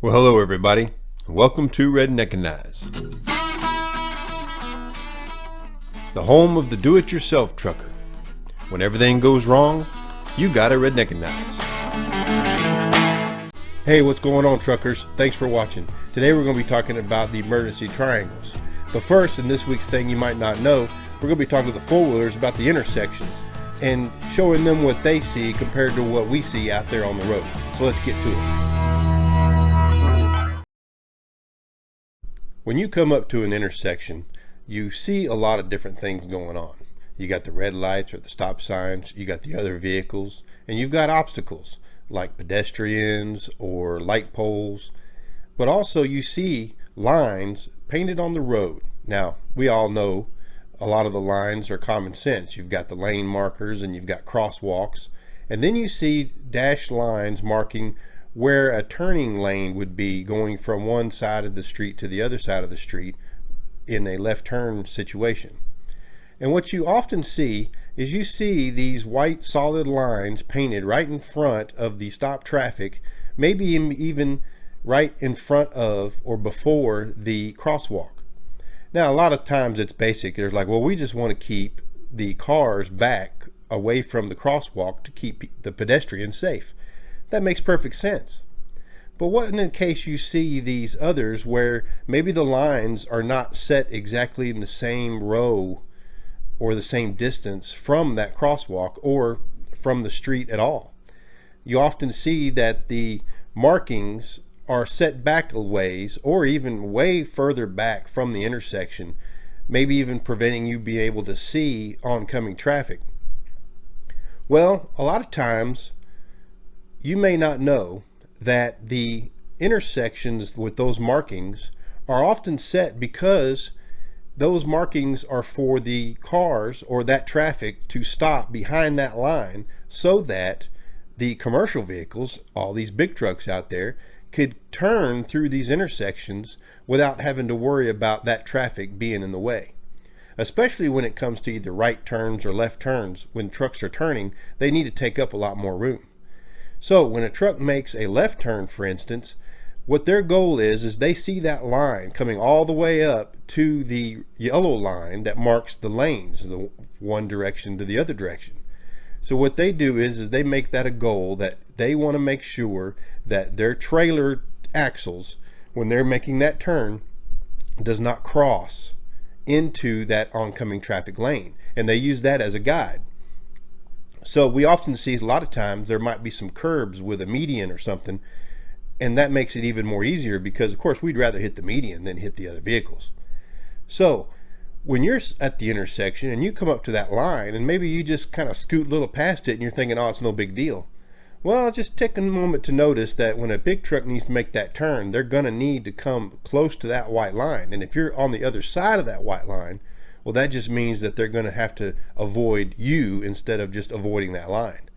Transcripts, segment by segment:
Well, hello everybody, and welcome to Redneckanize, the home of the do-it-yourself trucker. When everything goes wrong, you gotta Redneckanize. Hey, what's going on, truckers? Thanks for watching. Today we're going to be talking about the emergency triangles. But first, in this week's thing you might not know, we're going to be talking to the four-wheelers about the intersections and showing them what they see compared to what we see out there on the road. So let's get to it. When you come up to an intersection, you see a lot of different things going on. You got the red lights or the stop signs, you got the other vehicles, and you've got obstacles like pedestrians or light poles. But also you see lines painted on the road. Now, we all know a lot of the lines are common sense. You've got the lane markers and you've got crosswalks, and then you see dashed lines marking where a turning lane would be going from one side of the street to the other side of the street in a left turn situation. And what you often see is you see these white solid lines painted right in front of the stop traffic, maybe even right in front of or before the crosswalk. Now, a lot of times it's basic. There's like, well, we just want to keep the cars back away from the crosswalk to keep the pedestrians safe. That makes perfect sense. But what in case you see these others where maybe the lines are not set exactly in the same row or the same distance from that crosswalk or from the street at all? You often see that the markings are set back a ways or even way further back from the intersection, maybe even preventing you being able to see oncoming traffic. Well, a lot of times you may not know that the intersections with those markings are often set because those markings are for the cars or that traffic to stop behind that line so that the commercial vehicles, all these big trucks out there, could turn through these intersections without having to worry about that traffic being in the way. Especially when it comes to either right turns or left turns. When trucks are turning, they need to take up a lot more room. So when a truck makes a left turn, for instance, what their goal is they see that line coming all the way up to the yellow line that marks the lanes, the one direction to the other direction. So what they do is they make that a goal that they want to make sure that their trailer axles, when they're making that turn, does not cross into that oncoming traffic lane. And they use that as a guide. So we often see a lot of times there might be some curbs with a median or something, and that makes it even more easier because of course we'd rather hit the median than hit the other vehicles. So when you're at the intersection and you come up to that line and maybe you just kind of scoot a little past it and you're thinking, oh, it's no big deal. Well, just take a moment to notice that when a big truck needs to make that turn, they're going to need to come close to that white line. And if you're on the other side of that white line, well, that just means that they're going to have to avoid you instead of just avoiding that line.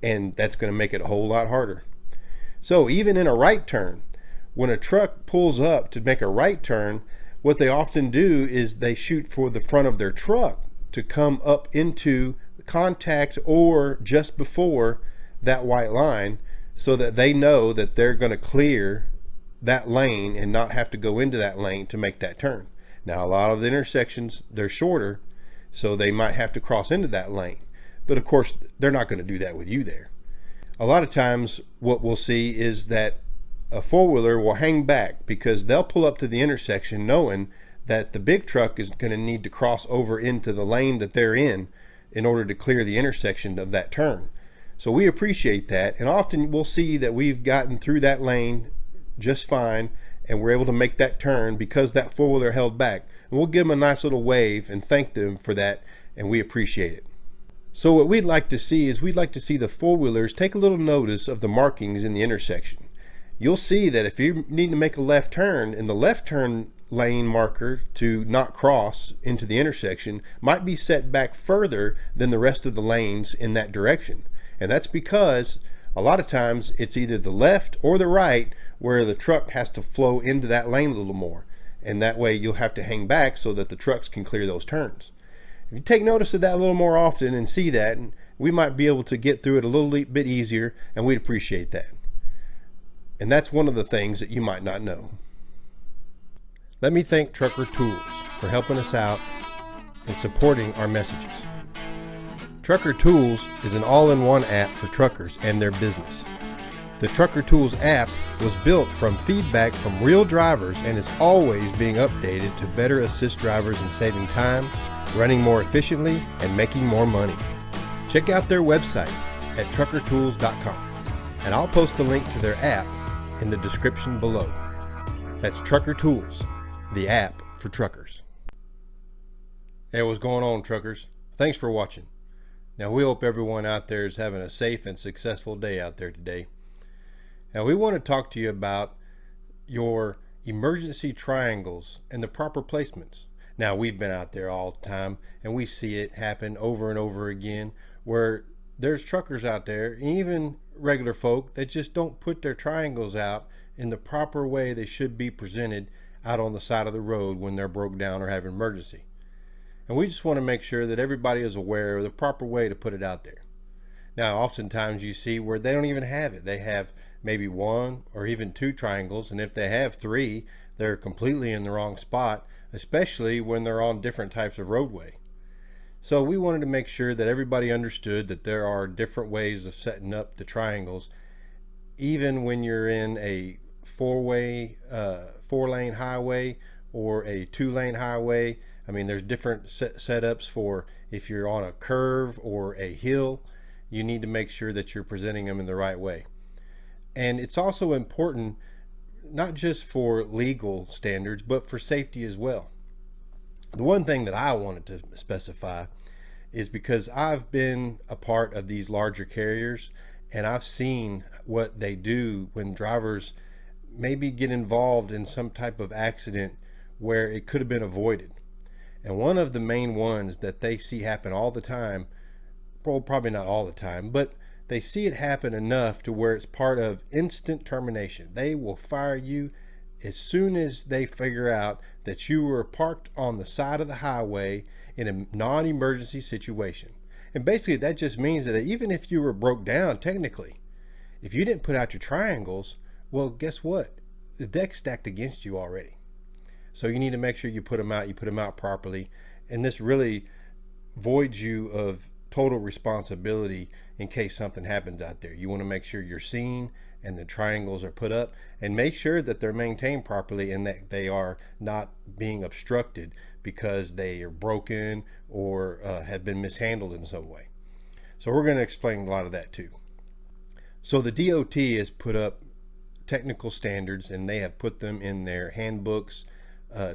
And that's going to make it a whole lot harder. So even in a right turn, when a truck pulls up to make a right turn, what they often do is they shoot for the front of their truck to come up into contact or just before that white line so that they know that they're going to clear that lane and not have to go into that lane to make that turn. Now, a lot of the intersections, they're shorter, so they might have to cross into that lane. But of course, they're not going to do that with you there. A lot of times what we'll see is that a four-wheeler will hang back because they'll pull up to the intersection knowing that the big truck is going to need to cross over into the lane that they're in order to clear the intersection of that turn. So we appreciate that, and often we'll see that we've gotten through that lane just fine and we're able to make that turn because that four-wheeler held back. And we'll give them a nice little wave and thank them for that, and we appreciate it. So what we'd like to see is we'd like to see the four-wheelers take a little notice of the markings in the intersection. You'll see that if you need to make a left turn, and the left turn lane marker to not cross into the intersection might be set back further than the rest of the lanes in that direction. And that's because a lot of times it's either the left or the right where the truck has to flow into that lane a little more. And that way you'll have to hang back so that the trucks can clear those turns. If you take notice of that a little more often and see that, we might be able to get through it a little bit easier, and we'd appreciate that. And that's one of the things that you might not know. Let me thank Trucker Tools for helping us out and supporting our messages. Trucker Tools is an all-in-one app for truckers and their business. The Trucker Tools app was built from feedback from real drivers and is always being updated to better assist drivers in saving time, running more efficiently, and making more money. Check out their website at truckertools.com, and I'll post a link to their app in the description below. That's Trucker Tools, the app for truckers. Hey, what's going on, truckers? Thanks for watching. Now, we hope everyone out there is having a safe and successful day out there today. Now, we want to talk to you about your emergency triangles and the proper placements. Now, we've been out there all the time, and we see it happen over and over again, where there's truckers out there, even regular folk, that just don't put their triangles out in the proper way they should be presented out on the side of the road when they're broke down or have an emergency. And we just want to make sure that everybody is aware of the proper way to put it out there. Now, oftentimes you see where they don't even have it. They have maybe one or even two triangles, and if they have three, they're completely in the wrong spot, especially when they're on different types of roadway. So we wanted to make sure that everybody understood that there are different ways of setting up the triangles, even when you're in a four-lane highway or a two-lane highway. I mean, there's different setups for if you're on a curve or a hill. You need to make sure that you're presenting them in the right way. And it's also important, not just for legal standards, but for safety as well. The one thing that I wanted to specify is because I've been a part of these larger carriers, and I've seen what they do when drivers maybe get involved in some type of accident where it could have been avoided. And one of the main ones that they see happen all the time, well, probably not all the time, but they see it happen enough to where it's part of instant termination. They will fire you as soon as they figure out that you were parked on the side of the highway in a non-emergency situation. And basically that just means that even if you were broke down technically, if you didn't put out your triangles, well, guess what? The deck's stacked against you already. So you need to make sure you put them out properly. And this really voids you of total responsibility in case something happens out there. You want to make sure you're seen and the triangles are put up, and make sure that they're maintained properly and that they are not being obstructed because they are broken or have been mishandled in some way. So we're going to explain a lot of that too. So the DOT has put up technical standards, and they have put them in their handbooks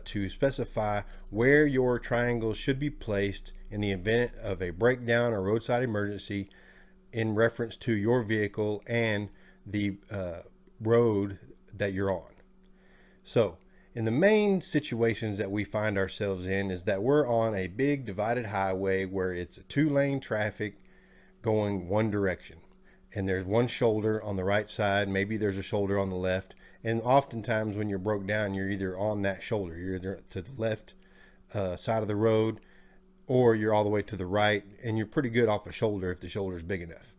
to specify where your triangles should be placed in the event of a breakdown or roadside emergency in reference to your vehicle and the road that you're on. So in the main situations that we find ourselves in is that we're on a big divided highway where it's a two-lane traffic going one direction, and there's one shoulder on the right side, maybe there's a shoulder on the left, and oftentimes when you're broke down, you're either on that shoulder, you're either to the left side of the road, or you're all the way to the right, and you're pretty good off a shoulder if the shoulder is big enough.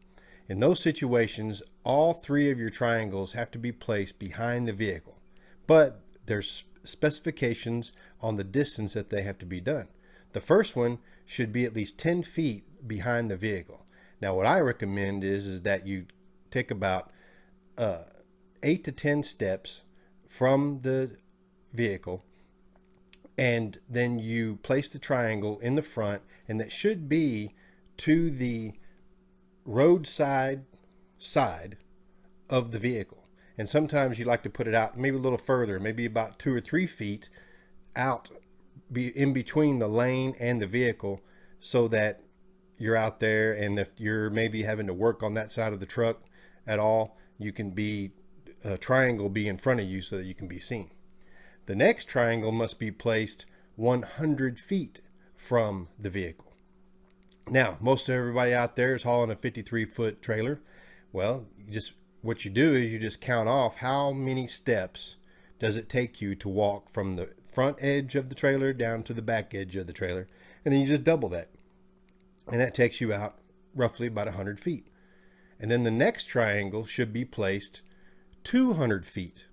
In those situations, all three of your triangles have to be placed behind the vehicle, but there's specifications on the distance that they have to be done. The first one should be at least 10 feet behind the vehicle. Now, what I recommend is that you take about 8 to 10 steps from the vehicle, and then you place the triangle in the front, and that should be to the roadside side of the vehicle. And sometimes you like to put it out maybe a little further, maybe about 2 or 3 feet out, be in between the lane and the vehicle, so that you're out there, and if you're maybe having to work on that side of the truck at all, you can be a triangle be in front of you so that you can be seen. The next triangle must be placed 100 feet from the vehicle. Now, most of everybody out there is hauling a 53-foot trailer. Well, what you do is you just count off how many steps does it take you to walk from the front edge of the trailer down to the back edge of the trailer, and then you just double that. And that takes you out roughly about 100 feet. And then the next triangle should be placed 200 feet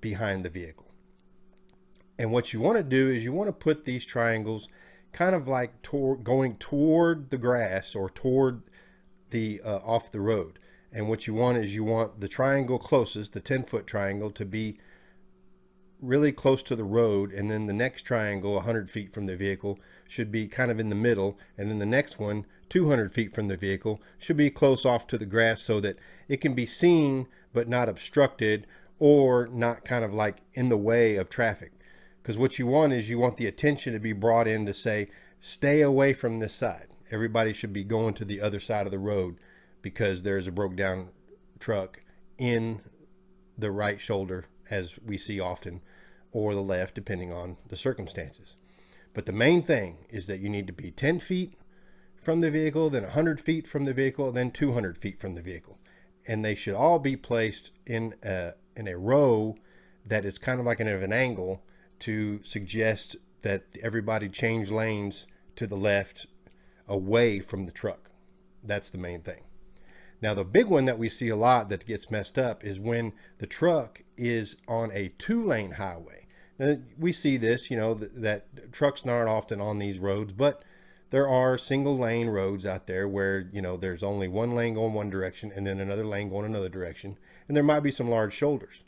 behind the vehicle. And what you want to do is you want to put these triangles kind of like going toward the grass or toward the off the road. And what you want is you want the triangle closest, the 10-foot triangle, to be really close to the road, and then the next triangle 100 feet from the vehicle should be kind of in the middle, and then the next one 200 feet from the vehicle should be close off to the grass so that it can be seen but not obstructed or not kind of like in the way of traffic. Because what you want is you want the attention to be brought in to say, stay away from this side. Everybody should be going to the other side of the road because there's a broke down truck in the right shoulder, as we see often, or the left, depending on the circumstances. But the main thing is that you need to be 10 feet from the vehicle, then 100 feet from the vehicle, then 200 feet from the vehicle. And they should all be placed in a row that is kind of like an angle to suggest that everybody change lanes to the left away from the truck. That's the main thing. Now, the big one that we see a lot that gets messed up is when the truck is on a 2-lane highway. Now, we see this, that trucks aren't often on these roads, but there are single lane roads out there where, there's only one lane going one direction and then another lane going another direction. And there might be some large shoulders.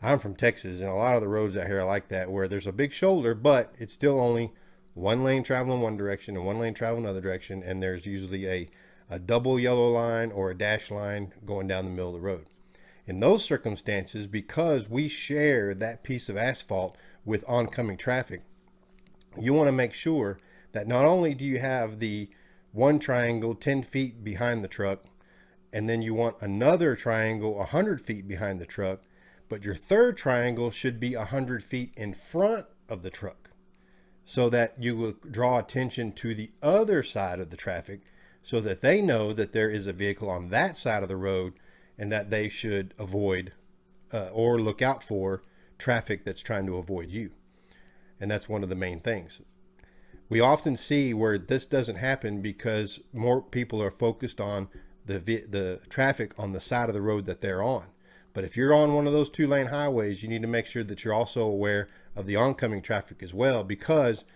I'm from Texas, and a lot of the roads out here are like that, where there's a big shoulder, but it's still only one lane traveling one direction and one lane traveling another direction. And there's usually a double yellow line or a dash line going down the middle of the road. In those circumstances, because we share that piece of asphalt with oncoming traffic, you want to make sure that not only do you have the one triangle 10 feet behind the truck, and then you want another triangle 100 feet behind the truck, but your third triangle should be 100 feet in front of the truck so that you will draw attention to the other side of the traffic so that they know that there is a vehicle on that side of the road and that they should avoid or look out for traffic that's trying to avoid you. And that's one of the main things. We often see where this doesn't happen because more people are focused on the traffic on the side of the road that they're on. But if you're on one of those 2-lane highways, you need to make sure that you're also aware of the oncoming traffic as well, because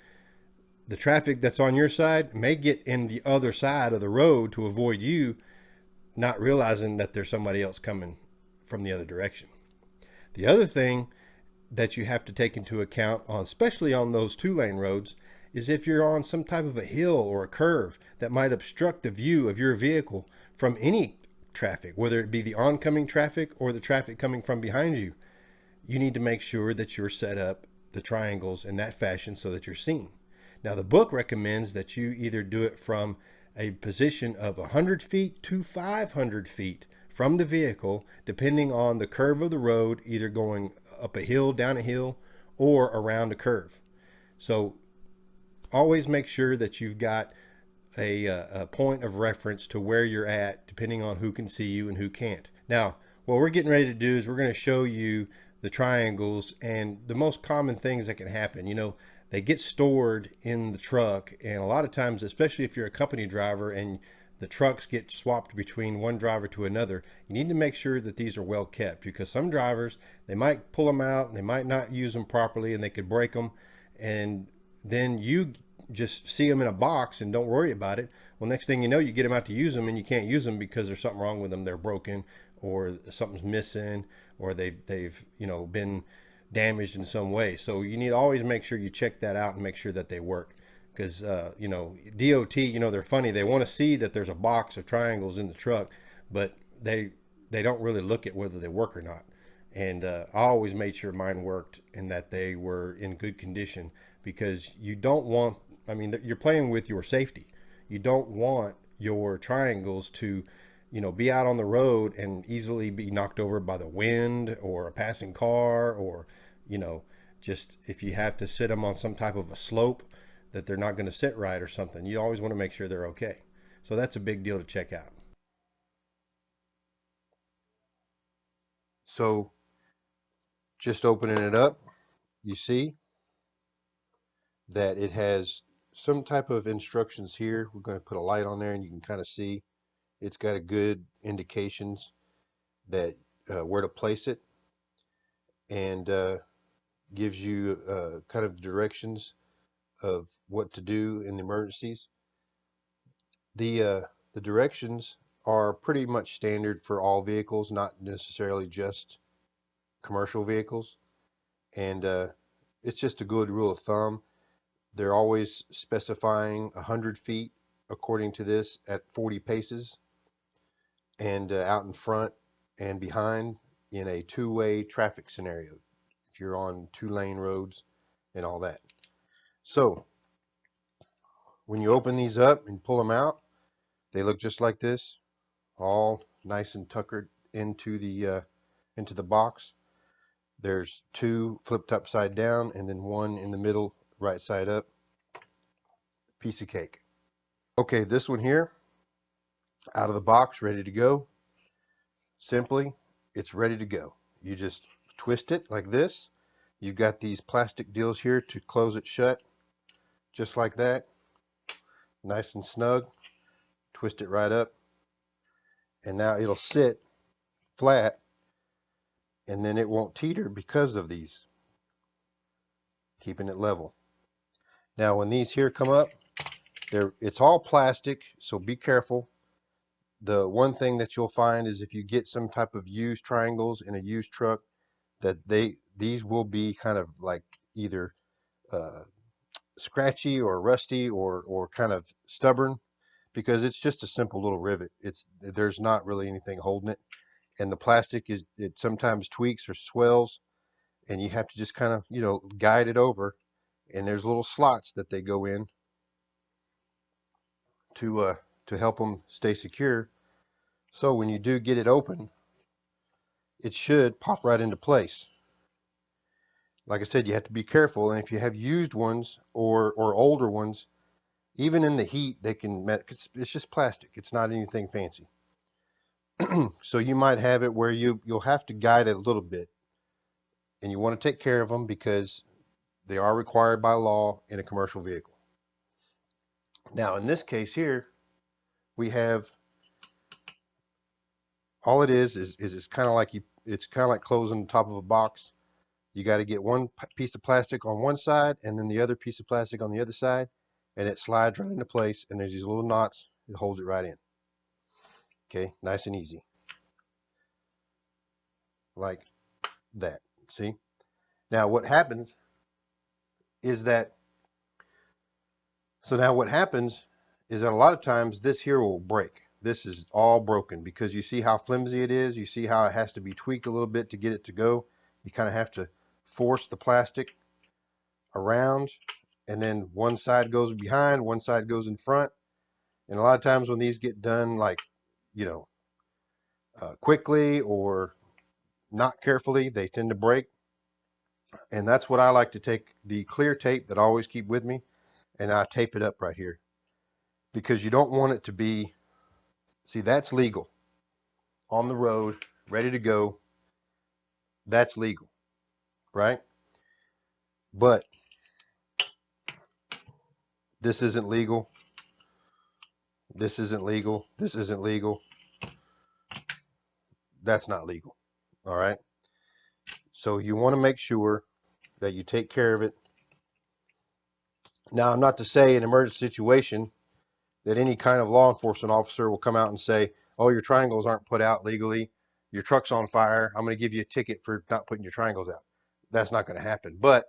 the traffic that's on your side may get in the other side of the road to avoid you, not realizing that there's somebody else coming from the other direction. The other thing that you have to take into account, especially on those 2-lane roads, is if you're on some type of a hill or a curve that might obstruct the view of your vehicle from any traffic, whether it be the oncoming traffic or the traffic coming from behind you. You need to make sure that you're set up the triangles in that fashion so that you're seen. Now, the book recommends that you either do it from a position of 100 feet to 500 feet from the vehicle, depending on the curve of the road, either going up a hill, down a hill, or around a curve. So always make sure that you've got a point of reference to where you're at, depending on who can see you and who can't. Now, what we're getting ready to do is we're going to show you the triangles and the most common things that can happen. They get stored in the truck, and a lot of times, especially if you're a company driver and the trucks get swapped between one driver to another, you need to make sure that these are well kept, because some drivers, they might pull them out and they might not use them properly and they could break them, and then you just see them in a box and don't worry about it. Well, next thing you know, you get them out to use them and you can't use them because there's something wrong with them. They're broken, or something's missing, or they've been damaged in some way. So you need to always make sure you check that out and make sure that they work. Because DOT, they're funny. They want to see that there's a box of triangles in the truck, but they don't really look at whether they work or not. And I always made sure mine worked and that they were in good condition, because you don't want, you're playing with your safety. You don't want your triangles to, be out on the road and easily be knocked over by the wind or a passing car, or, just if you have to sit them on some type of a slope that they're not going to sit right or something. You always want to make sure they're okay. So that's a big deal to check out. So just opening it up, you see that it has some type of instructions here. We're going to put a light on there and you can kind of see it's got a good indications that where to place it, and gives you kind of directions of what to do in emergencies. The directions are pretty much standard for all vehicles, not necessarily just commercial vehicles, and it's just a good rule of thumb. They're always specifying 100 feet according to this at 40 paces, and out in front and behind in a two-way traffic scenario if you're on two-lane roads and all that. So when you open these up and pull them out, they look just like this, all nice and tuckered into the box. There's two flipped upside down and then one in the middle right side up. Piece of cake. Okay, this one here, out of the box, ready to go. Simply, it's ready to go. You just twist it like this. You've got these plastic deals here to close it shut, just like that. Nice and snug. Twist it right up, and now it'll sit flat, and then it won't teeter because of these, keeping it level. Now when these here come up, it's all plastic, so be careful. The one thing that you'll find is if you get some type of used triangles in a used truck, that these will be kind of like either scratchy or rusty or kind of stubborn, because it's just a simple little rivet. There's not really anything holding it, and the plastic it sometimes tweaks or swells, and you have to just kind of guide it over, and there's little slots that they go in to help them stay secure. So when you do get it open, it should pop right into place. Like I said, you have to be careful, and if you have used ones or older ones, even in the heat, they can, it's just plastic. It's not anything fancy. So you might have it where you'll have to guide it a little bit, and you want to take care of them because they are required by law in a commercial vehicle. Now in this case here, we have, all it is it's kind of like closing the top of a box. You got to get one piece of plastic on one side and then the other piece of plastic on the other side, and it slides right into place, and there's these little knots that holds it right in. Okay, nice and easy. Like that. See? Now what happens is that, now what happens is that a lot of times this here will break. This is all broken because you see how flimsy it is. You see how it has to be tweaked a little bit to get it to go. You kind of have to force the plastic around, and then one side goes behind, one side goes in front. And a lot of times when these get done like, quickly or not carefully, they tend to break. And that's what I like to take the clear tape that I always keep with me, and I tape it up right here, because you don't want it to be, see, that's legal. On the road, ready to go, that's legal, right? But this isn't legal. This isn't legal. This isn't legal. That's not legal. All right. So you want to make sure that you take care of it. Now, I'm not to say in an emergency situation that any kind of law enforcement officer will come out and say, oh, your triangles aren't put out legally, your truck's on fire, I'm going to give you a ticket for not putting your triangles out. That's not going to happen. But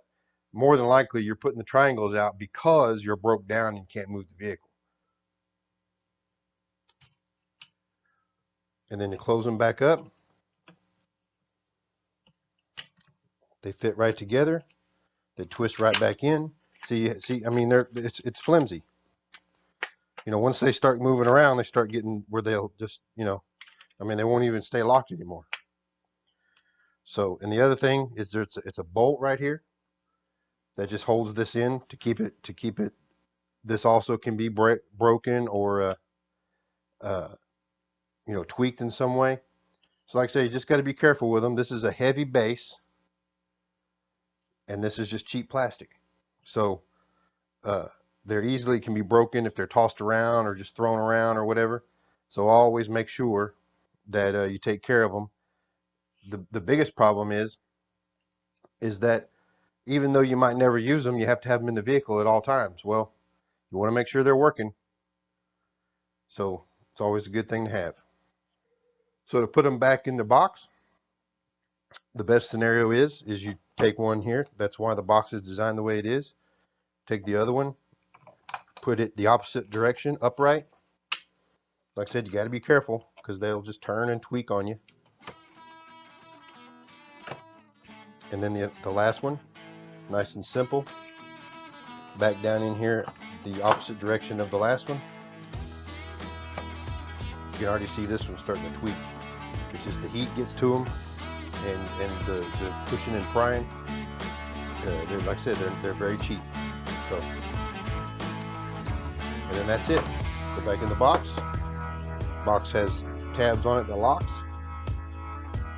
more than likely, you're putting the triangles out because you're broke down and can't move the vehicle. And then you close them back up. They fit right together. They twist right back in. See, I mean, it's flimsy. Once they start moving around, they start getting where they'll just, I mean, they won't even stay locked anymore. So, and the other thing is it's a bolt right here that just holds this in to keep it. This also can be broken or, tweaked in some way. So like I say, you just got to be careful with them. This is a heavy base, and this is just cheap plastic. So they're easily can be broken if they're tossed around or just thrown around or whatever. So always make sure that you take care of them. The biggest problem is that even though you might never use them, you have to have them in the vehicle at all times. Well, you want to make sure they're working. So it's always a good thing to have. So to put them back in the box, the best scenario is you take one here. That's why the box is designed the way it is. Take the other one, put it the opposite direction, upright. Like I said, you got to be careful because they'll just turn and tweak on you. And then the last one, nice and simple. Back down in here, the opposite direction of the last one. You can already see this one starting to tweak. It's just the heat gets to them, and the pushing and prying. Like I said, they're very cheap. So, and then that's it. Go back in the box. Box has tabs on it that locks.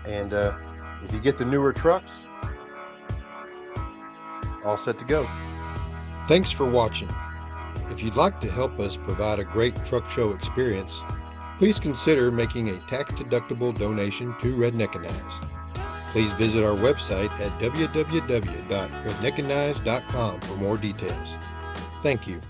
And if you get the newer trucks, all set to go. Thanks for watching. If you'd like to help us provide a great truck show experience, please consider making a tax-deductible donation to Redneckanize. Please visit our website at www.redneckanize.com for more details. Thank you.